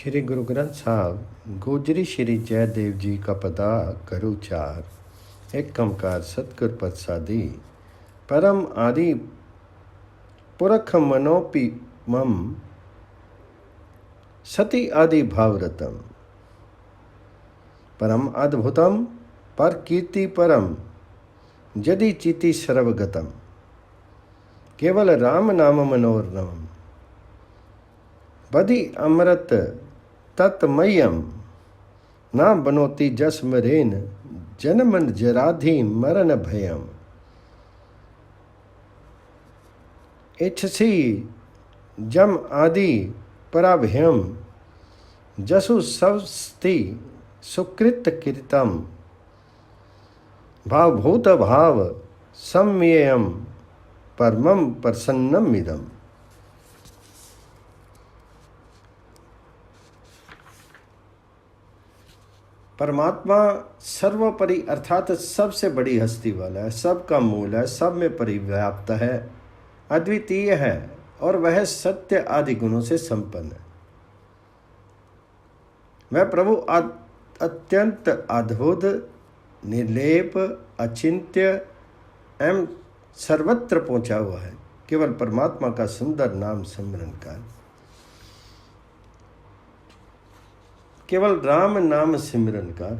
श्री गुरु ग्रंथ साहब गोजरी श्री जयदेव जी का पदा करो चार। एक कमकार सतगुर प्रसादी परम आदि पुरख मनोपि मम सति आदि भावरतम परम अद्भुतम पर कीर्ति परम यदि चिति सर्वगतम केवल राम नाम मनोरम बदि अमृत तत्मयम ना बनोति जस मरेन जन्म जराधि मरण भयम। इच्छसी जम आदि पराभयम जसु सवस्ति सुकृत कृतम भावभूत भाव सम्ययम परमम प्रसन्नम इदम। परमात्मा सर्वोपरि अर्थात सबसे बड़ी हस्ती वाला है, सबका मूल है, सब में परिव्याप्त है, अद्वितीय है और वह सत्य आदि गुणों से संपन्न है। वह प्रभु अत्यंत अद्भुत, निर्लेप, अचिंत्य एवं सर्वत्र पहुंचा हुआ है। केवल परमात्मा का सुंदर नाम स्मरण कर, केवल राम नाम सिमरन कर,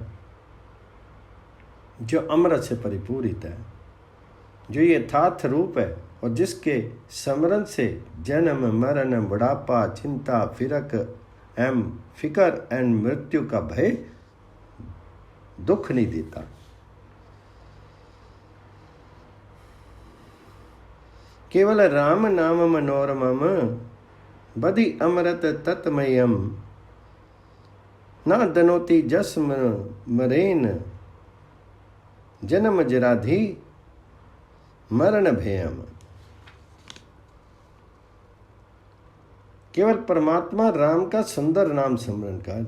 जो अमृत से परिपूरित है, जो यथार्थ रूप है और जिसके स्मरण से जन्म मरण बुढ़ापा चिंता फिरक एवं फिकर एवं मृत्यु का भय दुख नहीं देता। केवल राम नाम मनोरमम बदि अमृत तत्मयम ना दनोति जस मरेन जन्म जराधि मरण भयम। केवल परमात्मा राम का सुंदर नाम स्मरण कर।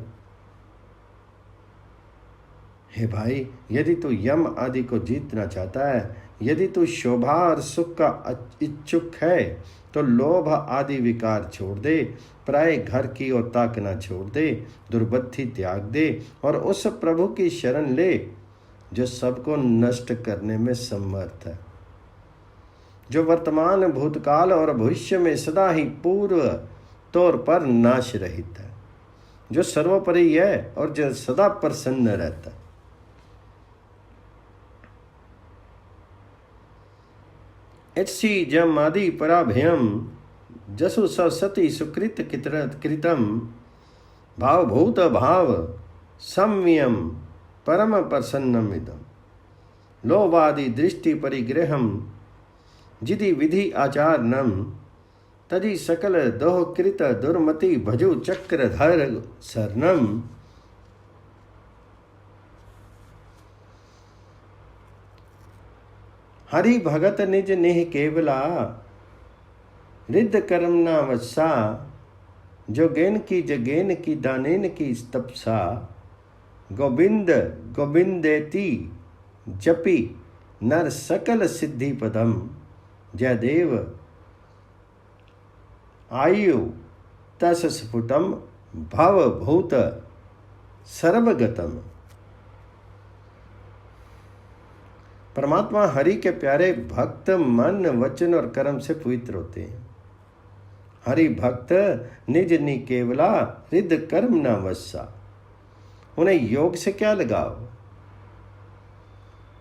हे भाई, यदि तू यम आदि को जीतना चाहता है, यदि तू शोभा और सुख का इच्छुक है, तो लोभ आदि विकार छोड़ दे, प्राय घर की ओर ताकना छोड़ दे, दुर्बुद्धि त्याग दे और उस प्रभु की शरण ले जो सबको नष्ट करने में समर्थ है, जो वर्तमान भूतकाल और भविष्य में सदा ही पूर्व तौर पर नाश रहित है, जो सर्वोपरि है और जो सदा प्रसन्न रहता है। इच्छसी जम आदि पराभयम जसु सती सुकृत कृतम भावभूत भाव सम्यम परम प्रसन्नम इदम। लोभादि दृष्टि परिग्रहम जिदि विधि आचारणम तदि सकल दोह कृत दुर्मति भजु चक्रधर शरणम। हरि भगत निज नेह केवला रिद्ध कर्म ना वत्सा जो गेन की जगेन की दानेन की तपसा। गोविंद गोविंदेति जपि नर सकल सिद्धि पदम जयदेव आयु तस स्फुटम भवभूत सर्वगतम। परमात्मा हरि के प्यारे भक्त मन वचन और कर्म से पवित्र होते हैं। हरि भक्त निज नि केवला रिद्ध कर्म न वस्सा। उन्हें योग से क्या लगाव,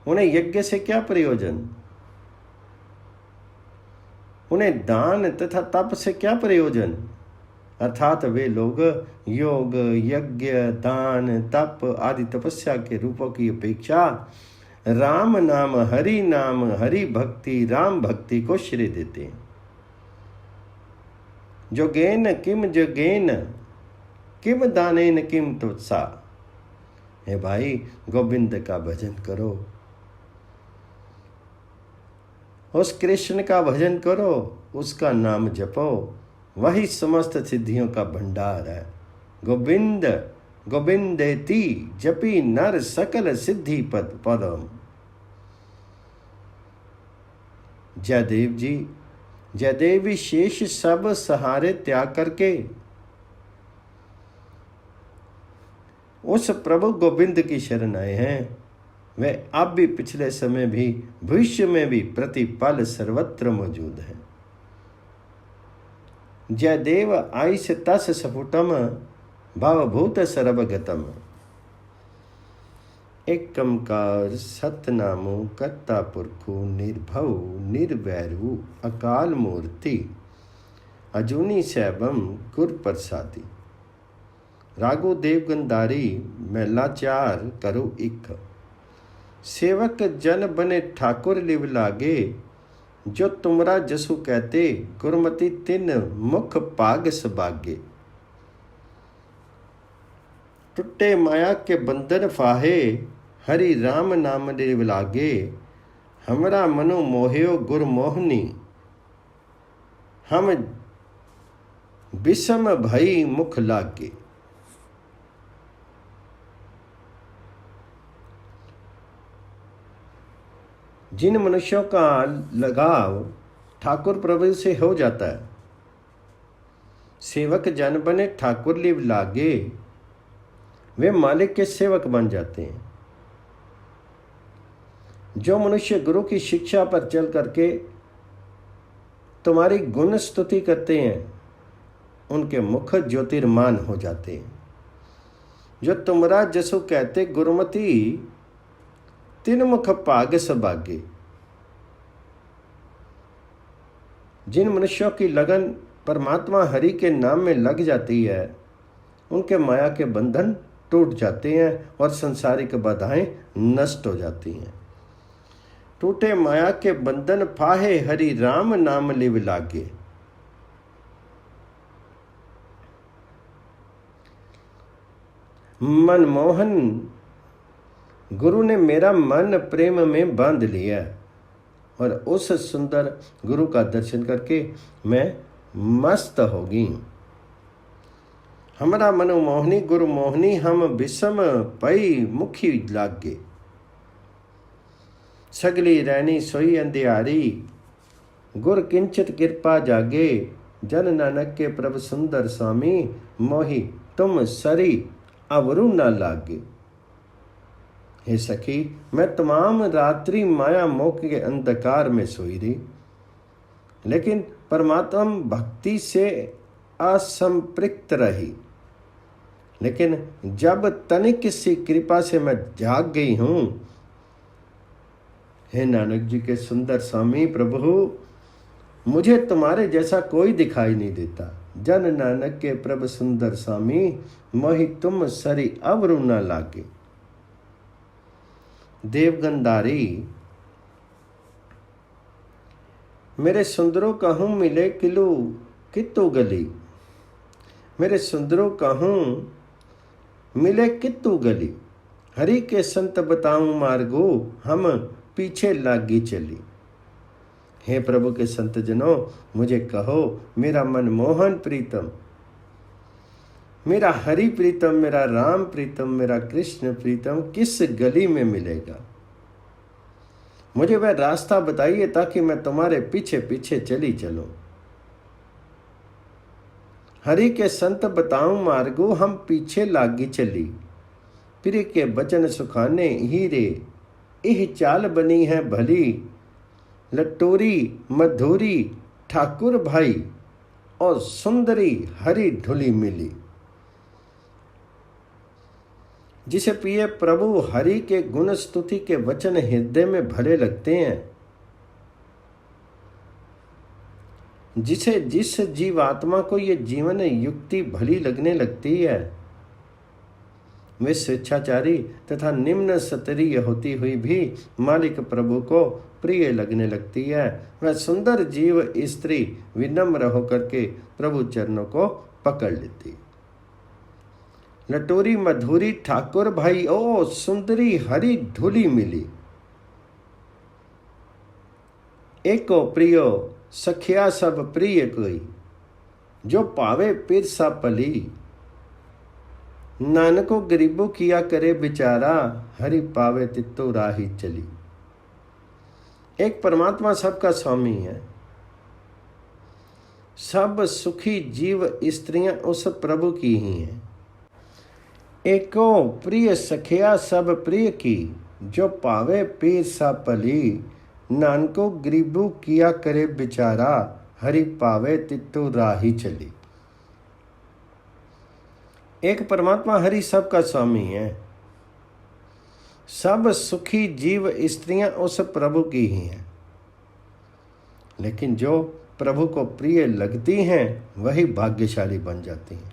उन्हें यज्ञ से क्या प्रयोजन, उन्हें दान तथा तप से क्या प्रयोजन। अर्थात वे लोग योग यज्ञ दान तप आदि तपस्या के रूपों की अपेक्षा राम नाम हरि भक्ति राम भक्ति को श्रेय देते हैं। जो गेन किम जगेन किम दानेन किम तुत्सा। हे भाई, गोविंद का भजन करो, उस कृष्ण का भजन करो, उसका नाम जपो, वही समस्त सिद्धियों का भंडार है। गोविंद गोविंदेति जपि नर सकल सिद्धि पदम। जयदेव जी जयदेव शेष सब सहारे त्याग करके उस प्रभु गोविंद की शरण आए हैं। वे अब भी, पिछले समय भी, भविष्य में भी, प्रतिपल सर्वत्र मौजूद हैं। जयदेव आइस तस स्फुटम भवभूत सर्वगतम। एकंकार सतनामो कर्ता पुरखु निर्भव निर्वैरु अकाल मूर्ति अजूनी सैभम गुर प्रसादी। रागो देवगंधारी महला 4 करो 1। सेवक जन बने ठाकुर लिव लागे, जो तुमरा जसु कहते गुरमति तिन मुख पाग सबागे। टुट्टे माया के बंधन फाहे, हरि राम नाम लिव लागे। हमरा मनो मोहियो गुर मोहनी, हम विषम भई मुख लागे। जिन मनुष्यों का लगाव ठाकुर प्रभु से हो जाता है, सेवक जन बने ठाकुर लिव लागे, वे मालिक के सेवक बन जाते हैं। जो मनुष्य गुरु की शिक्षा पर चल करके तुम्हारी गुण स्तुति करते हैं, उनके मुख ज्योतिर्मान हो जाते हैं। जो तुमरा जसु कहते गुरुमति तिन मुख भाग सभागे। जिन मनुष्यों की लगन परमात्मा हरि के नाम में लग जाती है, उनके माया के बंधन टूट जाते हैं और संसारिक बाधाएं नष्ट हो जाती हैं। टूटे माया के बंधन फाहे, हरि राम नाम लिव लागे। मनमोहन गुरु ने मेरा मन प्रेम में बांध लिया और उस सुंदर गुरु का दर्शन करके मैं मस्त होगी। हमारा मनो मोहनी गुरु मोहनी, हम विषम पई मुखी लागे। सगली रैनी सोई अंधियारी, गुर किंचित कृपा जागे। जन नानक के प्रभु सुंदर स्वामी, मोहि तुम सरी अवरु न लागे। हे सखी, मैं तमाम रात्रि माया मोह के अंधकार में सोई रही, लेकिन परमात्मा भक्ति से असंपृक्त रही। लेकिन जब तनिक सी कृपा से मैं जाग गई हूं, हे नानक जी के सुंदर स्वामी प्रभु, मुझे तुम्हारे जैसा कोई दिखाई नहीं देता। जन नानक के प्रभु सुंदर स्वामी, मोहि तुम सरी अवरु न लागे। देवगंधारी मेरे सुंदरों कहूँ मिले किलू कित्तू गली। मेरे सुंदरों कहूँ मिले कित्तू गली। हरि के संत बताऊं मार्गो, हम पीछे लागी चली। हे प्रभु के संत जनों, मुझे कहो मेरा मनमोहन प्रीतम, मेरा हरि प्रीतम, मेरा राम प्रीतम, मेरा कृष्ण प्रीतम किस गली में मिलेगा। मुझे वह रास्ता बताइए ताकि मैं तुम्हारे पीछे पीछे चली चलूं। हरि के संत बताऊं मार्गो, हम पीछे लागी चली। प्रिय के बचन सुखाने हीरे, इह चाल बनी है भली। लटोरी मधुरी ठाकुर भाई, और सुंदरी हरि ढुली मिली। जिसे प्रिय प्रभु हरि के गुण स्तुति के वचन हृदय में भले लगते हैं, जिस जीवात्मा को ये जीवन युक्ति भली लगने लगती है, वे स्वेच्छाचारी तथा निम्न स्तरीय होती हुई भी मालिक प्रभु को प्रिय लगने लगती है। वह सुंदर जीव स्त्री विनम्र होकर के प्रभु चरणों को पकड़ लेती। लटोरी मधुरी ठाकुर भाई, ओ सुंदरी हरि ढुली मिली। एको प्रियो सखिया सब प्रिय कोई, जो पावे पिर सा पली। नानको गरीबों किया करे बिचारा, हरि पावे तित्तो राही चली। एक परमात्मा सबका स्वामी है। सब सुखी जीव स्त्रियां उस प्रभु की ही हैं। एको प्रिय सखिया सब प्रिय की, जो पावे पीर सा पली। नानको गरीबू किया करे बेचारा, हरि पावे तित्तु राही चली। एक परमात्मा हरि सबका स्वामी है। सब सुखी जीव स्त्रियां उस प्रभु की ही हैं, लेकिन जो प्रभु को प्रिय लगती हैं वही भाग्यशाली बन जाती हैं।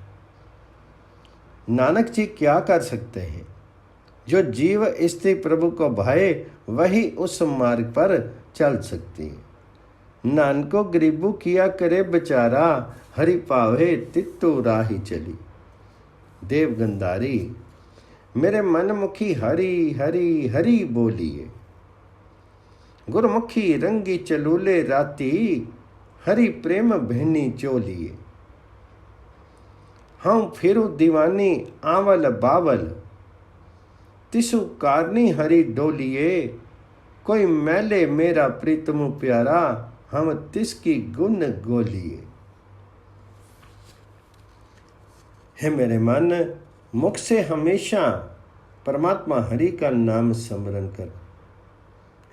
नानक जी क्या कर सकते हैं? जो जीव स्त्री प्रभु को भाए वही उस मार्ग पर चल सकती है। नानको गरीबू किया करे बेचारा, हरि पावे तित्तु राही चली। देव गंधारी मेरे मन मुखी हरि हरि हरि बोलिए। गुरमुखी रंगी चलूले राती, हरि प्रेम बहनी चोलिए। हम फिरू दीवानी आवल बावल, तिसु कारनी हरि डोलिए। कोई मैले मेरा प्रीतम प्यारा, हम तिसकी गुण गोलिए। हे मेरे मन, मुख से हमेशा परमात्मा हरि का नाम स्मरण कर।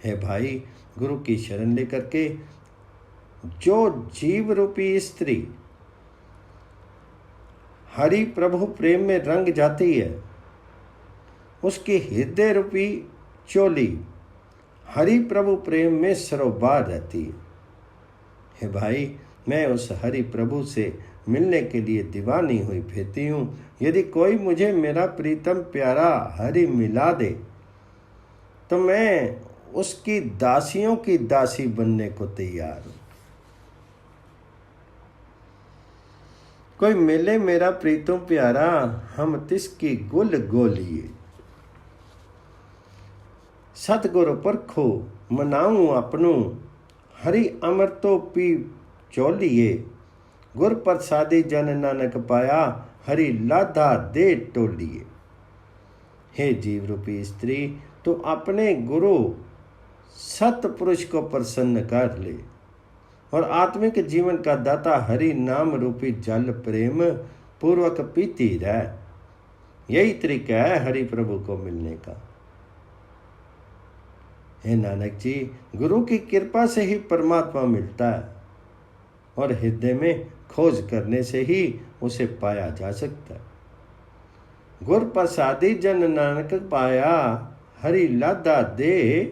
हे भाई, गुरु की शरण लेकर के जो जीव रूपी स्त्री हरि प्रभु प्रेम में रंग जाती है, उसकी हृदय रूपी चोली हरि प्रभु प्रेम में सरोबार रहती है। हे भाई, मैं उस हरि प्रभु से मिलने के लिए दीवानी हुई फिरती हूँ। यदि कोई मुझे मेरा प्रीतम प्यारा हरि मिला दे तो मैं उसकी दासियों की दासी बनने को तैयार हूँ। कोई मिले मेरा प्रीतम प्यारा, हम तिसकी गुल गोलिए। सतगुरु परखो मनाऊं अपनू, हरि अमृत तो पी चोलिए। गुर प्रसादी जन नानक पाया, हरि लाधा दे टोलिए। हे जीव रूपी स्त्री, तो अपने गुरु सतपुरुष को प्रसन्न कर ले और आत्मिक जीवन का दाता हरि नाम रूपी जल प्रेम पूर्वक पीती रह। यही तरीका है हरि प्रभु को मिलने का। हे नानक जी, गुरु की कृपा से ही परमात्मा मिलता है और हृदय में खोज करने से ही उसे पाया जा सकता है। गुर प्रसादी जन नानक पाया, हरि लाधा दे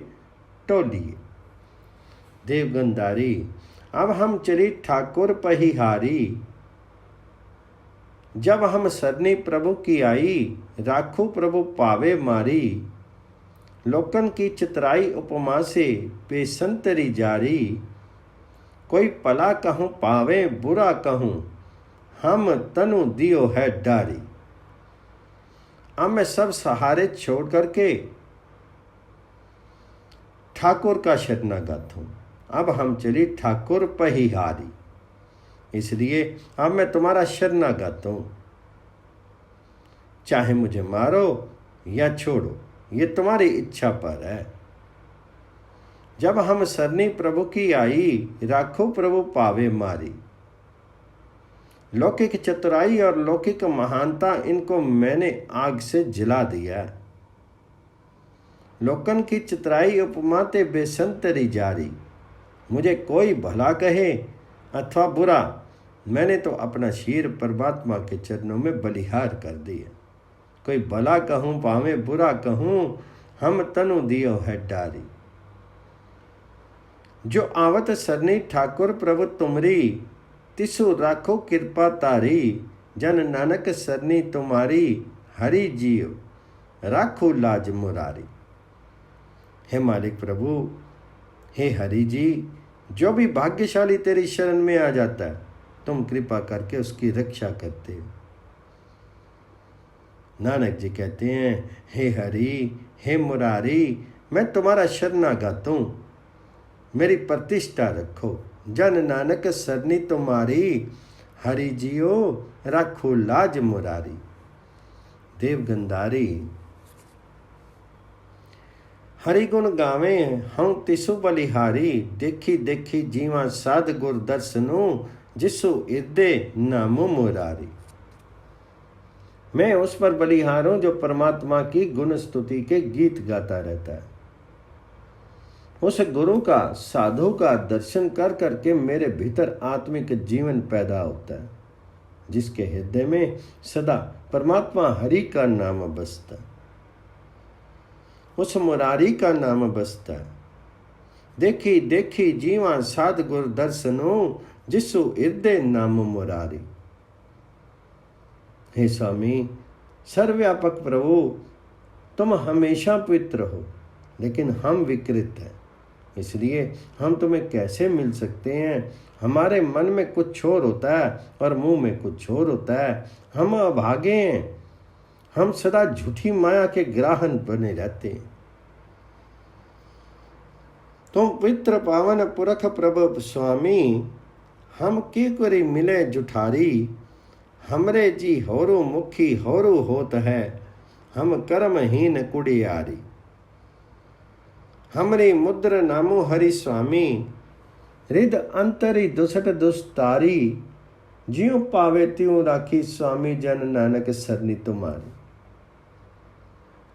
टोलिए। देव गंधारी अब हम चली ठाकुर पहिहारी। जब हम सरनी प्रभु की आई, राखू प्रभु पावे मारी। लोकन की चितराई उपमा से पेशंतरी जारी। कोई पला कहूँ पावे बुरा कहूँ, हम तनु दियो है डारी। अब मैं सब सहारे छोड़ करके ठाकुर का शरणागत हूँ। अब हम चली ठाकुर पहिहारी, इसलिए अब मैं तुम्हारा शरणागत हूँ। चाहे मुझे मारो या छोड़ो, ये तुम्हारी इच्छा पर है। जब हम सरनी प्रभु की आई, राखो प्रभु पावे मारी। लौकिक चतुराई और लौकिक महानता, इनको मैंने आग से जला दिया। लोकन की चितराई उपमा ते बेसंतरी जारी। मुझे कोई भला कहे अथवा बुरा, मैंने तो अपना शीर परमात्मा के चरणों में बलिहार कर दिया। कोई भला कहूँ पावे बुरा कहूँ, हम तनु दियो है डारी। जो आवत सरनी ठाकुर प्रभु तुमरी, तिसु राखो कृपा तारी। जन नानक सरनी तुम्हारी, हरि जियो राखो लाज मुरारी। हे मालिक प्रभु, हे हरि जी, जो भी भाग्यशाली तेरी शरण में आ जाता है, तुम कृपा करके उसकी रक्षा करते हो। नानक जी कहते हैं, हे हरि, हे मुरारी, मैं तुम्हारा शरणागत हूँ, मेरी प्रतिष्ठा रखो। जन नानक सरनी तुम्हारी, हरि जियो राखो लाज मुरारी। देव गंधारी हरि गुण गावे हम तिसु बलिहारी। देखी देखी जीवा साध गुर दर्शनु, जिसु इदे नामो मुरारी। मैं उस पर बलिहार हूं जो परमात्मा की गुण स्तुति के गीत गाता रहता है। उस गुरु का, साधु का दर्शन कर करके मेरे भीतर आत्मिक जीवन पैदा होता है, जिसके हृदय में सदा परमात्मा हरि का नाम बसता, उस मुरारी का नाम बसता। देखी देखी जीवा साध गुर दर्शनो, जिसु हृदय नाम मुरारी। हे स्वामी, सर्वव्यापक प्रभु, तुम हमेशा पवित्र हो, लेकिन हम विकृत हैं, इसलिए हम तुम्हें कैसे मिल सकते हैं। हमारे मन में कुछ और होता है और मुंह में कुछ और होता है। हम अभागे हैं, हम सदा झूठी माया के ग्राहन बने रहते हैं। तुम पवित्र पावन पुरख प्रभु स्वामी, हम की करी मिले जुठारी। हमरे जी होरु मुखी होरु होत है, हम कर्महीन कुड़ियारी। हमरी मुद्र नामो हरि स्वामी, रिद अंतरी दुसट दुस्तारी। ज्यों पावे त्यों राखी स्वामी जन, नानक सरनी तुम्हारी।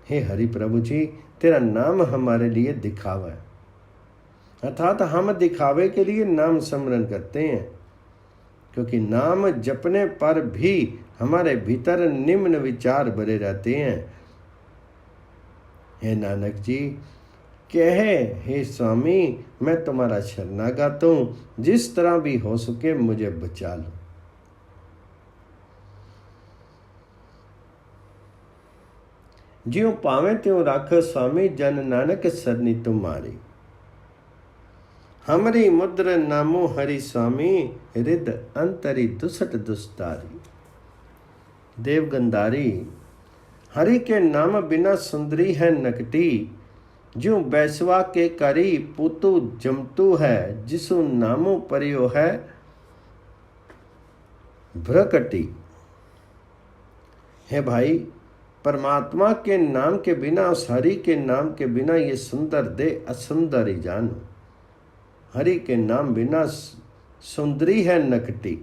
हे हरि प्रभु जी, तेरा नाम हमारे लिए दिखावा है, अर्थात हम दिखावे के लिए नाम स्मरण करते हैं, क्योंकि नाम जपने पर भी हमारे भीतर निम्न विचार भरे रहते हैं। हे नानक जी कहे, हे स्वामी, मैं तुम्हारा शरणागत हूं, जिस तरह भी हो सके मुझे बचा लो। ज्यों पावे त्यों राख स्वामी जन, नानक सरनी तुम्हारी। हमरी मुद्र नामो हरि स्वामी, रिद अंतरी दुसट दुस्तारी। देवगंधारी, हरि के नाम बिना सुंदरी है नकटी। जो बैसवा के करी पुतु जमतु है, जिसु नामो परियो है भ्रकटी। है भाई, परमात्मा के नाम के बिना, उस हरि के नाम के बिना ये सुंदर दे असुंदर ही जानो। हरि के नाम बिना सुंदरी है नकटी।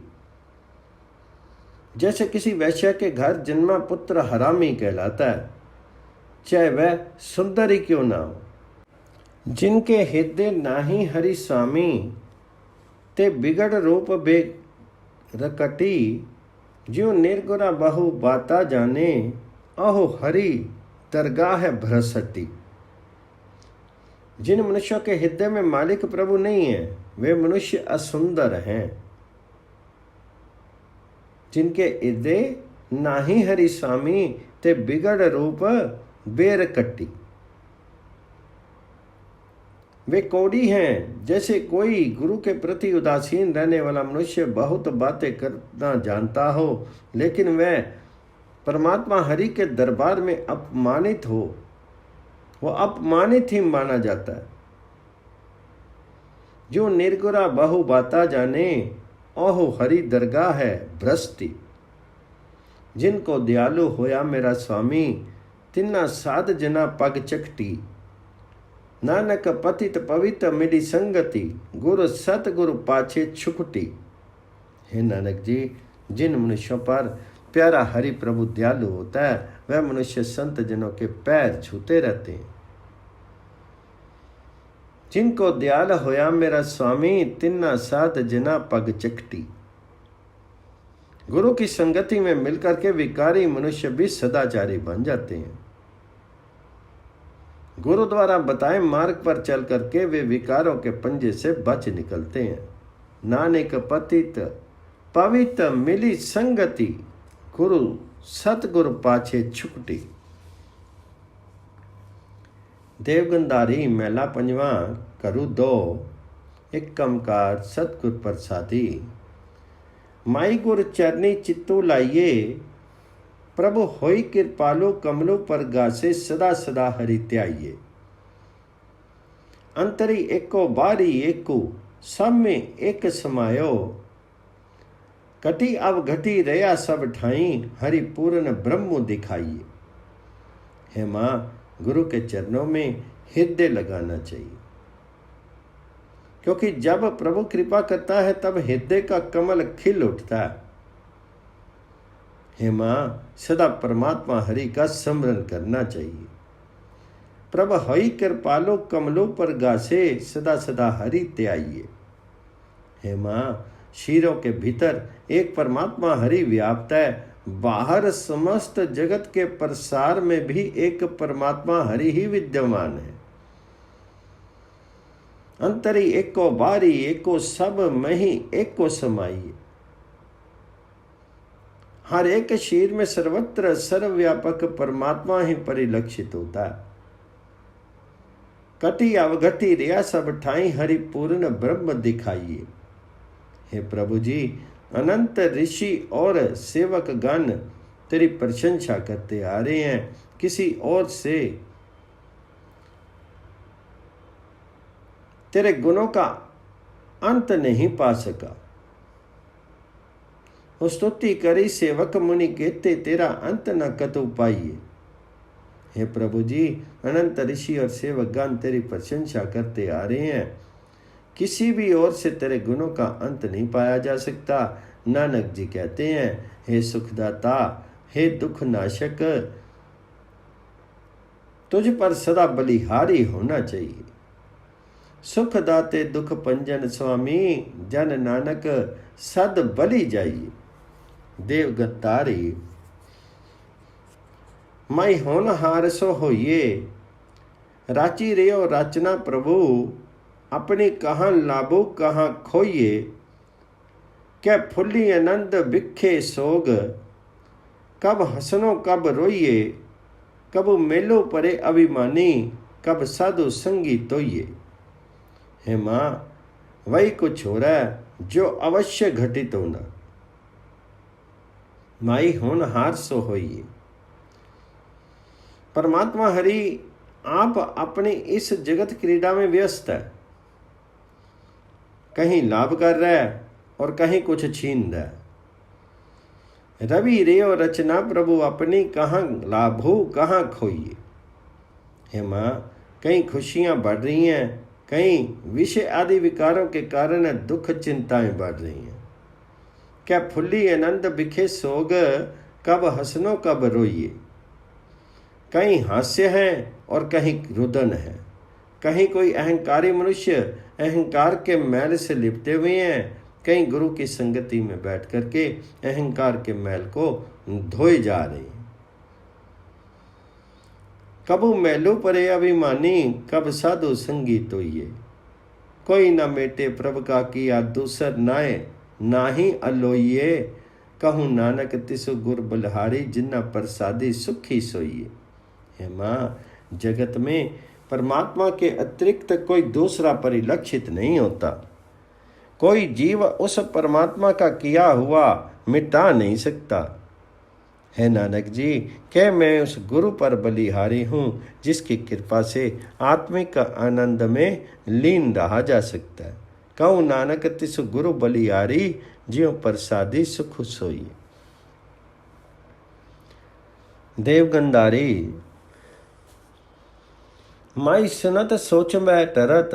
जैसे किसी वैश्य के घर जन्मा पुत्र हरामी कहलाता है, चाहे वह सुंदर ही क्यों ना हो। जिनके हृदय नाही हरि स्वामी, ते बिगड़ रूप बे रकटी। ज्यों निर्गुणा बहु बाता जाने, अहो हरि दरगाह है भ्रसटी। जिन मनुष्यों के हृदय में मालिक प्रभु नहीं है, वे मनुष्य असुंदर हैं। जिनके हृदय नाही हरि स्वामी, ते बिगड़ रूप बेर कट्टी। वे कौड़ी हैं। जैसे कोई गुरु के प्रति उदासीन रहने वाला मनुष्य बहुत बातें करना जानता हो, लेकिन वह परमात्मा हरि के दरबार में अपमानित हो, वो अपमानित ही माना जाता है। जो निर्गुणा बहु बाता जाने, ओहो हरि दरगाह है भ्रष्टि। जिनको दयालु होया मेरा स्वामी, तिन्ना साध जना पग चकटी। नानक पतित पवित मिली संगति, गुरु सतगुरु पाछे छुकटी। हे नानक जी, जिन मनुष्यों पर प्यारा हरि प्रभु दयालु होता है, वह मनुष्य संत जनों के पैर छूते रहते हैं। जिनको दयाल होया मेरा स्वामी, तिन्ना साध जना पग चकटी। गुरु की संगति में मिलकर के विकारी मनुष्य भी सदाचारी बन जाते हैं। गुरु द्वारा बताए मार्ग पर चल करके वे विकारों के पंजे से बच निकलते हैं। नानक पतित पवित मिली संगति, गुरु सतगुरु पाछे छुकटी। देवगंधारी महला पंजवा करु दो, एक कमकार सतगुर प्रसादी। माई गुर चरनी चित्तू लाइये, प्रभु होई कृपालु कमलों पर गासे सदा सदा हरि त्याइये। अंतरी एको बारी एको, सब में एक समायो। कटी अब घटी रया सब ठाई, हरि पूर्ण ब्रह्म दिखाइए। हे माँ, गुरु के चरणों में हृदय लगाना चाहिए, क्योंकि जब प्रभु कृपा करता है तब हृदय का कमल खिल उठता है। हे माँ, सदा परमात्मा हरि का स्मरण करना चाहिए। प्रभ हई कृपालो कमलों पर गासे, सदा सदा हरि त्याइए। हे माँ, शीरों के भीतर एक परमात्मा हरि व्याप्त है, बाहर समस्त जगत के प्रसार में भी एक परमात्मा हरि ही विद्यमान है। अंतरी एको बारी, एको सब मही एको समाइए। हर एक शीर में सर्वत्र सर्वव्यापक परमात्मा ही परिलक्षित होता है। कटी अवघटी रिया सब ठाई, हरि पूर्ण ब्रह्म दिखाइए। हे प्रभु जी, अनंत ऋषि और सेवक गण तेरी प्रशंसा करते आ रहे हैं, किसी और से तेरे गुणों का अंत नहीं पा सका। स्तुति करी सेवक मुनि कहते, तेरा अंत न कतु पाइए। हे प्रभु जी, अनंत ऋषि और सेवक गण तेरी प्रशंसा करते आ रहे हैं, किसी भी ओर से तेरे गुणों का अंत नहीं पाया जा सकता। नानक जी कहते हैं, हे सुखदाता, हे दुख नाशक, तुझ पर सदा बलिहारी होना चाहिए। सुख दाते दुख पंजन स्वामी, जन नानक सद बलि जाइए। देव गतारी मई होन हार सो होइए, राची रेयो रचना प्रभु, अपनी कहाँ लाभो कहाँ खोइए। क्या फुल्ली आनंद बिखे सोग, कब हसनो कब रोइए। कब मेलो परे अभिमानी, कब साधु संगी तोइए। हे माँ, वही कुछ हो रहा है जो अवश्य घटित होना। माई होनहार सो होइए। परमात्मा हरि आप अपनी इस जगत क्रीड़ा में व्यस्त है, कहीं लाभ कर रहा है और कहीं कुछ छीन रहा है। रवि रे और रचना प्रभु, अपनी कहाँ लाभो कहाँ खोइए। हे माँ, कहीं खुशियां बढ़ रही हैं, कहीं विषय आदि विकारों के कारण दुख चिंताएं बढ़ रही हैं। क्या फुल्ली आनंद बिखे सोग, कब हंसनो कब रोइए। कहीं हास्य है और कहीं रुदन है। कहीं कोई अहंकारी मनुष्य अहंकार के मैल से लिपटे हुए हैं, कहीं गुरु की संगति में बैठ करके अहंकार के मैल को धोए जा रहे हैं। कबू मैलो परे अभिमानी, कब साधु संगी तोइए। कोई न मेटे प्रभ का किया दूसर नाए, नाही अलोइए। कहूँ नानक तिसु गुर बलहारी, जिन्ना प्रसादी सुखी सोइए। हे माँ, जगत में परमात्मा के अतिरिक्त कोई दूसरा परिलक्षित नहीं होता। कोई जीव उस परमात्मा का किया हुआ मिटा नहीं सकता। है नानक जी, क्या मैं उस गुरु पर बलिहारी हूँ, जिसकी कृपा से आत्मिक आनंद में लीन रहा जा सकता है। कहूँ नानक तिस गुरु बलिहारी, ज्यों प्रसादी सुख सोई। देवगंधारी माई सुनत सोच मैं डरत,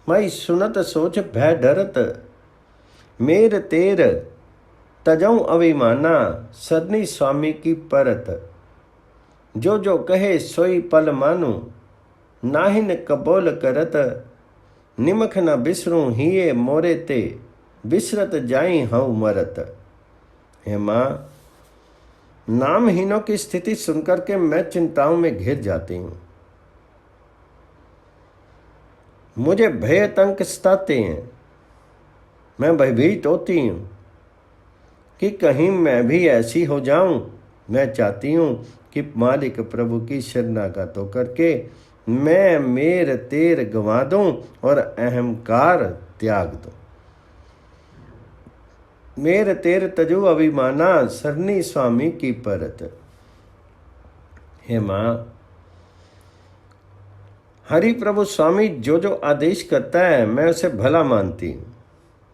माई सुनत सोच भय डरत। मेर तेर तजऊ अभिमाना, सरनी स्वामी की परत। जो जो कहे सोई पल मानू, नाहिन कबोल करत। निमख न बिसरूं हिये मोरे ते, बिसरत जाई हूँ मरत। हे माँ, नामहीनों की स्थिति सुनकर के मैं चिंताओं में घिर जाती हूँ। मुझे भय तंक सताते हैं, मैं भयभीत होती हूँ कि कहीं मैं भी ऐसी हो जाऊं। मैं चाहती हूँ कि मालिक प्रभु की शरणागत होकर के मैं मेर तेर गंवा दूं और अहंकार त्याग दूं। मेर तेर तजु अभिमाना, सरनी स्वामी की परत। हे माँ, हरि प्रभु स्वामी जो जो आदेश करता है मैं उसे भला मानती हूँ।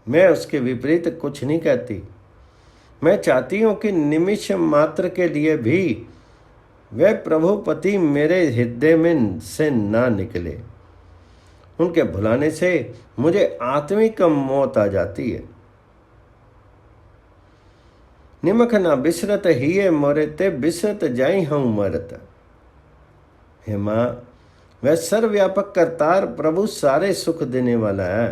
मैं उसके विपरीत कुछ नहीं कहती। मैं चाहती हूँ कि निमिष मात्र के लिए भी वह प्रभुपति मेरे हृदय में से ना निकले। उनके भुलाने से मुझे आत्मिक मौत आ जाती है। निमख ना बिसरत हिये मोरे ते बिसरत जाई हूँ मरत। हे माँ, वह सर्वव्यापक करतार प्रभु सारे सुख देने वाला है।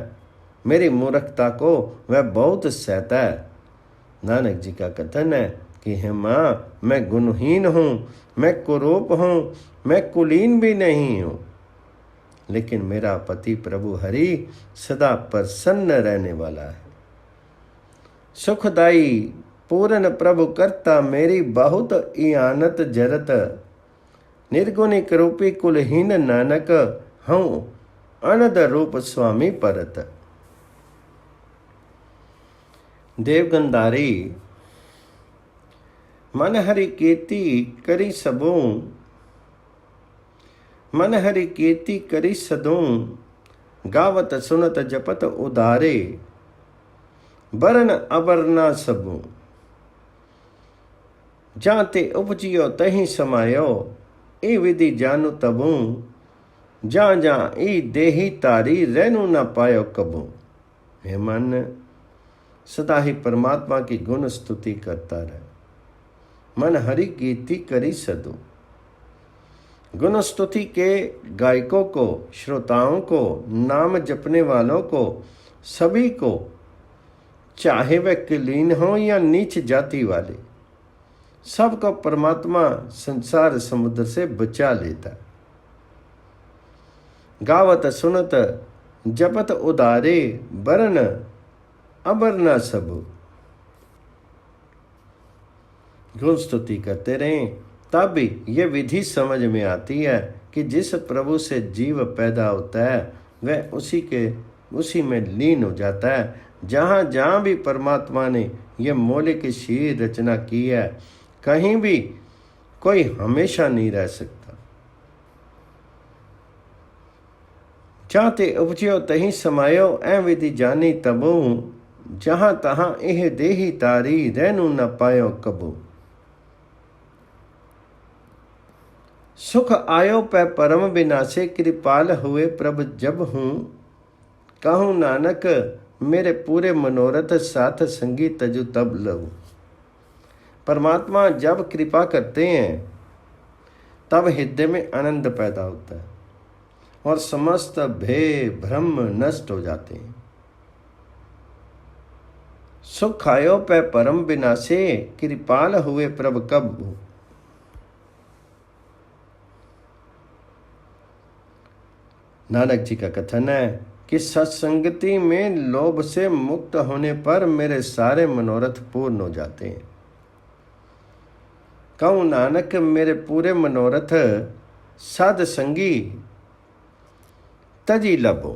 मेरी मूर्खता को वह बहुत सहता है। नानक जी का कथन है कि हे माँ, मैं गुणहीन हूँ, मैं कुरूप हूँ, मैं कुलीन भी नहीं हूँ, लेकिन मेरा पति प्रभु हरि सदा प्रसन्न रहने वाला है। सुखदाई पूरन प्रभु करता मेरी बहुत इयानत जरत। निर्गुणी रूपी कुलहीन नानक हूँ अनद रूप स्वामी परत। देवगंधारी मन हरि कीर्ति करी सबों, मन हरि कीर्ति करी सदों, गावत सुनत जपत उदारे, बरन अबरना सबों। जाते उपजियो तहीं समायो, ए विधि जानू तबूं, जा जा ई देही तारी रहनू न पायो कबूं। हे मन, सदा ही परमात्मा की गुण स्तुति करता रहे। मन हरि कीर्ति करी सदो। गुण स्तुति के गायकों को, श्रोताओं को, नाम जपने वालों को, सभी को, चाहे वह कुलीन हो या नीच जाति वाले, सबको परमात्मा संसार समुद्र से बचा लेता है। गावत सुनत जपत उदारे, बरन अबरना सबू। गुण स्तुति करते रहें, तब भी ये विधि समझ में आती है कि जिस प्रभु से जीव पैदा होता है वह उसी में लीन हो जाता है। जहाँ जहाँ भी परमात्मा ने यह मौलिक शरीर रचना की है, कहीं भी कोई हमेशा नहीं रह सकता। चाहते उपजियो तहीं समायो, ऐ विधि जानी तबों, जहाँ तहाँ एह देही तारी रहनू न पायो कबू। सुख आयो पै परम विनाशे, कृपाल हुए प्रभ जब हूँ, कहूँ नानक मेरे पूरे मनोरथ, साथ संगी तजु तब लहू। परमात्मा जब कृपा करते हैं तब हृदय में आनंद पैदा होता है और समस्त भय भ्रम नष्ट हो जाते हैं। सुख आयो पै परम विनाशे, कृपाल हुए प्रभ कब हूँ। नानक जी का कथन है कि सत्संगति में लोभ से मुक्त होने पर मेरे सारे मनोरथ पूर्ण हो जाते हैं। कहूँ नानक मेरे पूरे मनोरथ साध संगी तजी लभो।